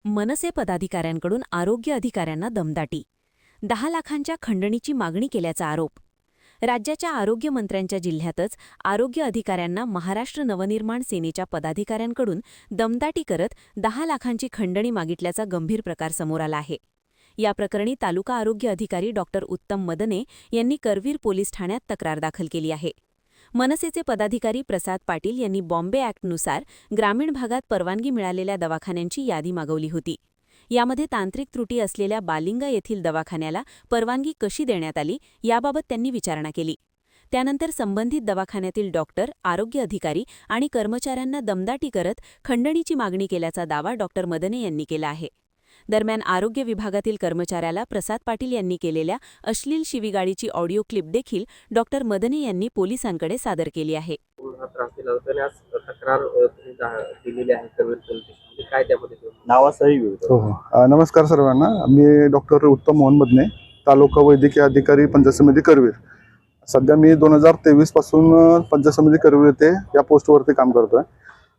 मनसे पदाधिकाऱ्यांकडून आरोग्य अधिकाऱ्यांना दमदाटी 10 लाखांच्या खंडणीची मागणी केल्याचा आरोप. राज्याच्या आरोग्यमंत्र्यांच्या जिल्ह्यातच आरोग्य अधिकाऱ्यांना महाराष्ट्र नवनिर्माण सेनेच्या पदाधिकाऱ्यांकडून दमदाटी करत 10 लाखांची खंडणी मागितल्याचा गंभीर प्रकार समोर आला आहे. या प्रकरणी तालुका आरोग्य अधिकारी डॉक्टर उत्तम मदने यांनी करवीर पोलीस ठाण्यात तक्रार दाखल केली आहे. मनसेचे पदाधिकारी प्रसाद पाटील यांनी बॉम्बे ॲक्टनुसार ग्रामीण भागात परवानगी मिळालेल्या दवाखान्यांची यादी मागवली होती. यामध्ये तांत्रिक त्रुटी असलेल्या बालिंगा येथील दवाखान्याला परवानगी कशी देण्यात आली याबाबत त्यांनी विचारणा केली. त्यानंतर संबंधित दवाखान्यातील डॉक्टर, आरोग्य अधिकारी आणि कर्मचाऱ्यांना दमदाटी करत खंडणीची मागणी केल्याचा दावा डॉक्टर मदने यांनी केला आहे. दरम्यान आरोग्य विभागातील कर्मचाऱ्याला प्रसाद पाटील यांनी केलेल्या अश्लील शिवीगाळीची ऑडिओ क्लिप देखील डॉक्टर मदने यांनी पोलिसांकडे सादर केली आहे. नमस्कार सर्वांना. मी डॉक्टर उत्तम मोहन मदने, तालुका वैद्यकीय अधिकारी पंचायत समिती करवीर. सध्या मी 2023 पासून पंचायत समिती करवीर येथे या पोस्टवरती काम करतोय.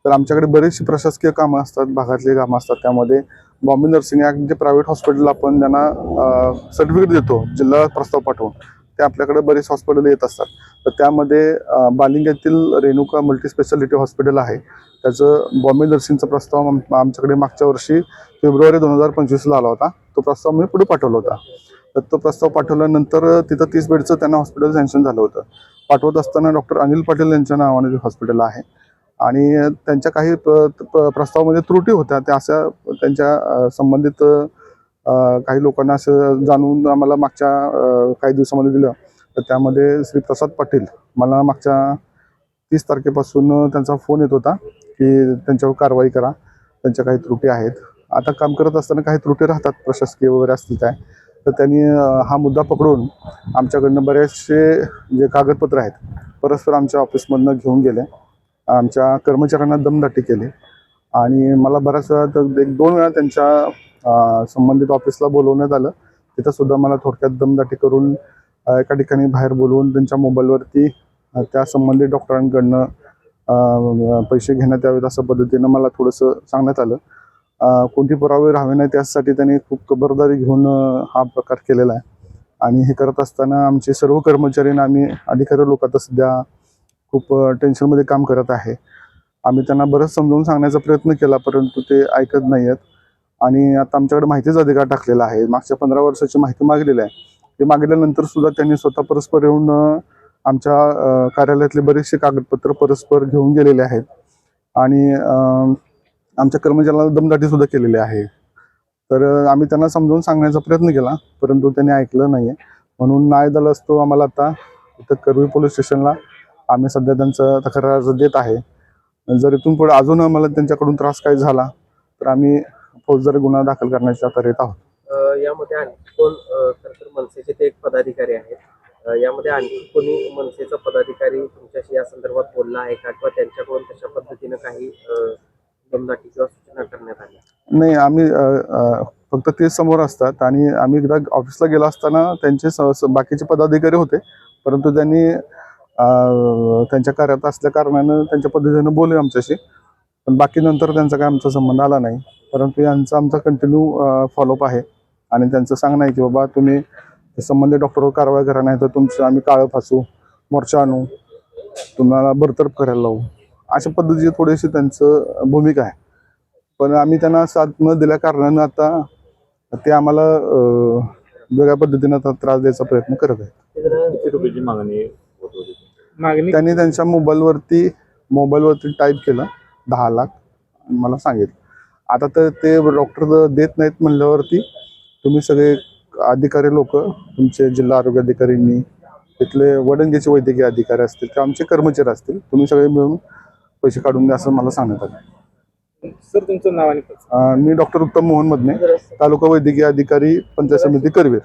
तर आमच्याकडे बरीचशी प्रशासकीय कामं असतात, भागातली कामं असतात. त्यामध्ये बॉम्बे नर्सिंग ॲक्ट जे प्रायव्हेट हॉस्पिटल आपण त्यांना सर्टिफिकेट देतो जिल्हा प्रस्ताव पाठवून, ते आपल्याकडे बरेच हॉस्पिटल येत असतात. तर त्यामध्ये बालिंगा येथील रेणुका मल्टीस्पेशालिटी हॉस्पिटल आहे, त्याचं बॉम्बे नर्सिंगचा प्रस्ताव आमच्याकडे मागच्या वर्षी फेब्रुवारी 2025ला आला होता. तो प्रस्ताव मी पुढे पाठवला होता. तर तो प्रस्ताव पाठवल्यानंतर तिथं 30 बेडचं त्यांना हॉस्पिटल सँक्शन झालं होतं. पाठवत असताना डॉक्टर अनिल पाटील यांच्या नावाने हॉस्पिटल आहे आणि त्यांच्या काही प्रस्तावामध्ये त्रुटी होत्या. त्या अशा त्यांच्या संबंधित काही लोकांना असं जाणून आम्हाला मागच्या काही दिवसामध्ये दिलं. तर त्यामध्ये श्री प्रसाद पाटील मला मागच्या 30 तारखेपासून त्यांचा फोन येत होता की त्यांच्यावर कारवाई करा, त्यांच्या काही त्रुटी आहेत. आता काम करत असताना काही त्रुटी राहतात, प्रशासकीय वगैरे असतील काय. तर त्यांनी हा मुद्दा पकडून आमच्याकडनं बरेचसे जे कागदपत्र आहेत परस्पर आमच्या ऑफिसमधनं घेऊन गेले. आमच्या कर्मचाऱ्यांना दमदाटी केली आणि मला बऱ्याच वेळा तर 1-2 वेळा त्यांच्या संबंधित ऑफिसला बोलवण्यात आलं. तिथं सुद्धा मला थोडक्यात दमदाटी करून एका ठिकाणी बाहेर बोलवून त्यांच्या मोबाईलवरती त्या संबंधित डॉक्टरांकडनं पैसे घेण्यात यावेत असं पद्धतीनं मला थोडंसं सांगण्यात आलं. कोणती पुरावे राहावे नाही त्यासाठी त्यांनी खूप खबरदारी घेऊन हा प्रकार केलेला आहे. आणि हे करत असताना आमचे सर्व कर्मचारी आणि आम्ही अधिकारी लोक आता सध्या खूप टेन्शनमध्ये काम करत आहे. आम्ही त्यांना बरंच समजावून सांगण्याचा प्रयत्न केला, परंतु ते ऐकत नाही आहेत. आणि आता आमच्याकडे माहितीचा अधिकार टाकलेला आहे. मागच्या 15 वर्षाची माहिती मागलेली आहे. ते मागल्यानंतर सुद्धा त्यांनी स्वतः परस्पर येऊन आमच्या कार्यालयातले बरेचसे कागदपत्र परस्पर घेऊन गेलेले आहेत आणि आमच्या कर्मचाऱ्याला दमदाटी सुद्धा केलेली आहे. तर आम्ही त्यांना समजावून सांगण्याचा प्रयत्न केला, परंतु त्यांनी ऐकलं नाही आहे. म्हणून न्याय झाला असतो आम्हाला. आता इथं करवी पोलीस स्टेशनला आम्ही सध्या त्यांचं तक्रार देत आहे. जर इथून पुढे अजून आम्हाला त्यांच्याकडून त्रास काही झाला तर आम्ही फौजदारी गुन्हा दाखल करण्याच्या तयारीत आहोत. यामध्ये आणखी कोण मनसेचे ते एक पदाधिकारी आहेत, यामध्ये आणखी कोणी मनसेचा पदाधिकारी तुमच्याशी या संदर्भात बोलला आहे का, किंवा त्यांच्याकडून तशा पद्धतीनं काही दमदाटी किंवा सूचना करण्यात आल्या? नाही, आम्ही फक्त ते समोर असतात आणि आम्ही एकदा ऑफिसला गेला असताना त्यांचे बाकीचे पदाधिकारी होते, परंतु त्यांनी त्यांच्या कार्यात असल्या कारणानं त्यांच्या पद्धतीनं बोलले आमच्याशी. पण बाकी नंतर त्यांचा काय आमचा संबंध आला नाही. परंतु यांचा आमचा कंटिन्यू फॉलोअप आहे आणि त्यांचं सांगणं आहे की बाबा तुम्ही संबंधित डॉक्टरवर कारवाई करा, नाही तर तुमचं आम्ही काळं फासू, मोर्चा आणू, तुम्हाला बरतरफ करायला लावू, अशा पद्धतीची थोडीशी त्यांचं भूमिका आहे. पण आम्ही त्यांना साथ न दिल्या कारणानं आता ते आम्हाला वेगळ्या पद्धतीनं आता त्रास द्यायचा प्रयत्न करत आहेत. किती रुपयाची मागणी? त्यांनी त्यांच्या मोबाईलवरती टाईप केलं 10 लाख मला सांगितलं. आता तर ते डॉक्टर देत नाहीत म्हणल्यावरती तुम्ही सगळे अधिकारी लोक, तुमचे जिल्हा आरोग्य अधिकाऱ्यांनी, तिथले वडंगेचे वैद्यकीय अधिकारी असतील किंवा आमचे कर्मचारी असतील, तुम्ही सगळे मिळून पैसे काढून द्या असं मला सांगण्यात आलं. सर, तुमचं नाव आणि मी डॉक्टर उत्तम मोहन मदने, तालुका वैद्यकीय अधिकारी पंचायत समिती करवीर.